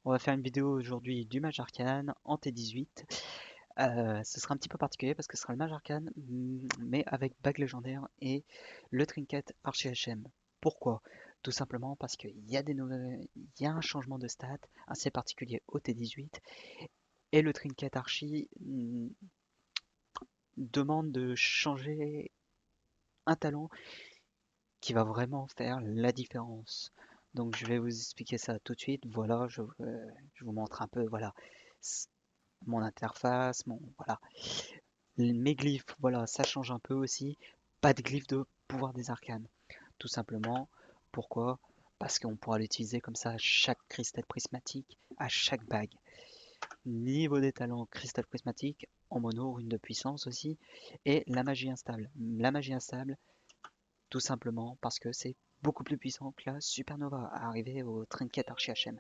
On va faire une vidéo aujourd'hui du mage arcane en T18. Ce sera un petit peu particulier parce que ce sera le mage arcane, mais avec bague légendaire et le trinket archi HM. Pourquoi? Tout simplement parce qu'il y a il y a un changement de stat assez particulier au T18 et le trinket archi demande de changer un talent qui va vraiment faire la différence. Donc je vais vous expliquer ça tout de suite. Voilà, je vous montre un peu, voilà, mon interface, voilà. Mes glyphes, voilà, ça change un peu aussi. Pas de glyphe de pouvoir des arcanes. Tout simplement, pourquoi? Parce qu'on pourra l'utiliser comme ça à chaque cristal prismatique, à chaque bague. Niveau des talents, cristal prismatique, en mono, rune de puissance aussi, et la magie instable. La magie instable, tout simplement parce que c'est beaucoup plus puissant que la supernova à arriver au trinket archi HM.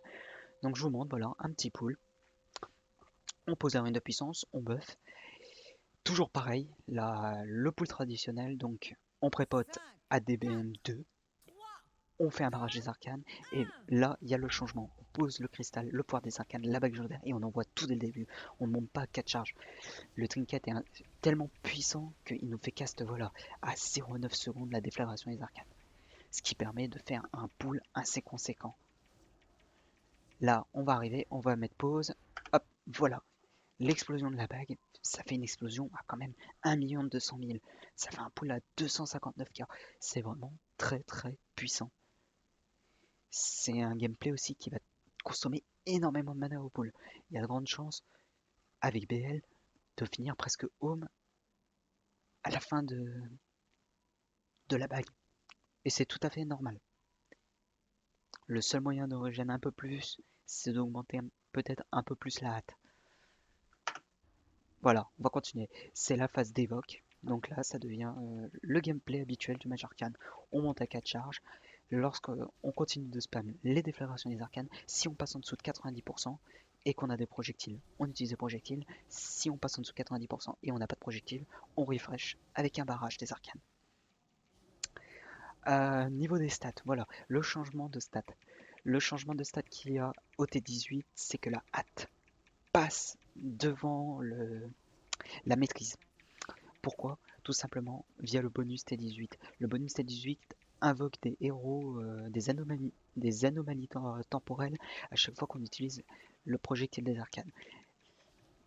Donc je vous montre, voilà, un petit pool. On pose la rune de puissance, on buff. Toujours pareil, le pool traditionnel, donc on prépote à DBM2, on fait un barrage des arcanes, et là il y a le changement. On pose le cristal, le pouvoir des arcanes, la bague légendaire, et on envoie tout dès le début. On ne monte pas à 4 charges. Le trinket est tellement puissant qu'il nous fait cast voilà, à 0,9 secondes la déflagration des arcanes. Ce qui permet de faire un pool assez conséquent. Là, on va arriver, on va mettre pause. Hop, voilà. L'explosion de la bague, ça fait une explosion à quand même 1 200 000. Ça fait un pool à 259k. C'est vraiment très très puissant. C'est un gameplay aussi qui va consommer énormément de mana au pool. Il y a de grandes chances, avec BL, de finir presque home à la fin de la bague. Et c'est tout à fait normal. Le seul moyen de régénérer un peu plus, c'est d'augmenter peut-être un peu plus la hâte. Voilà, on va continuer. C'est la phase d'évoque. Donc là, ça devient le gameplay habituel du mage arcane. On monte à 4 charges. Lorsqu'on continue de spam les déflagrations des arcanes, si on passe en dessous de 90% et qu'on a des projectiles, on utilise des projectiles. Si on passe en dessous de 90% et on n'a pas de projectiles, on refresh avec un barrage des arcanes. Niveau des stats, voilà, le changement de stats. Le changement de stats qu'il y a au T18, c'est que la hâte passe devant la maîtrise. Pourquoi? Tout simplement via le bonus T18. Le bonus T18 invoque des héros, des anomalies temporelles à chaque fois qu'on utilise le projectile des arcanes.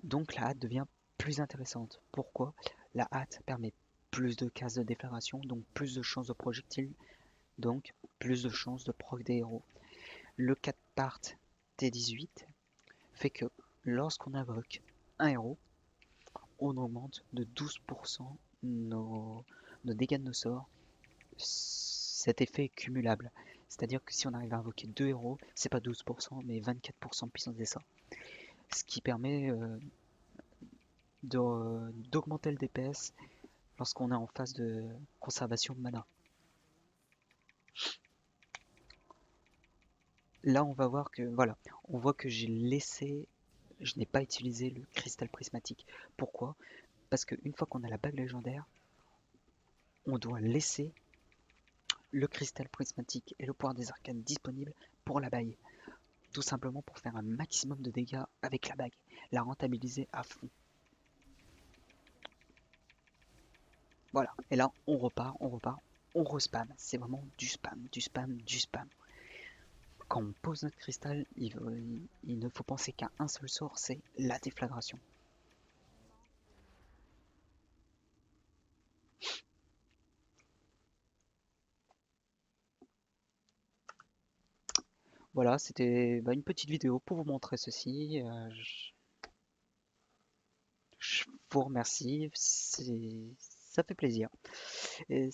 Donc la hâte devient plus intéressante. Pourquoi? La hâte permet plus de cases de déflagration, donc plus de chances de projectiles, donc plus de chances de proc des héros. Le 4 part T18 fait que lorsqu'on invoque un héros, on augmente de 12% nos dégâts de nos sorts. Cet effet est cumulable. C'est-à-dire que si on arrive à invoquer deux héros, c'est pas 12%, mais 24% de puissance des sorts. Ce qui permet d'augmenter le DPS lorsqu'on est en phase de conservation de mana. Là, on va voir que, voilà, on voit que je n'ai pas utilisé le cristal prismatique. Pourquoi? Parce qu'une fois qu'on a la bague légendaire, on doit laisser le cristal prismatique et le pouvoir des arcanes disponibles pour la bague. Tout simplement pour faire un maximum de dégâts avec la bague, la rentabiliser à fond. Voilà, et là on repart, on respam. C'est vraiment du spam, du spam, du spam. Quand on pose notre cristal, il ne faut penser qu'à un seul sort, c'est la déflagration. Voilà, c'était une petite vidéo pour vous montrer ceci. Je vous remercie, ça fait plaisir. Et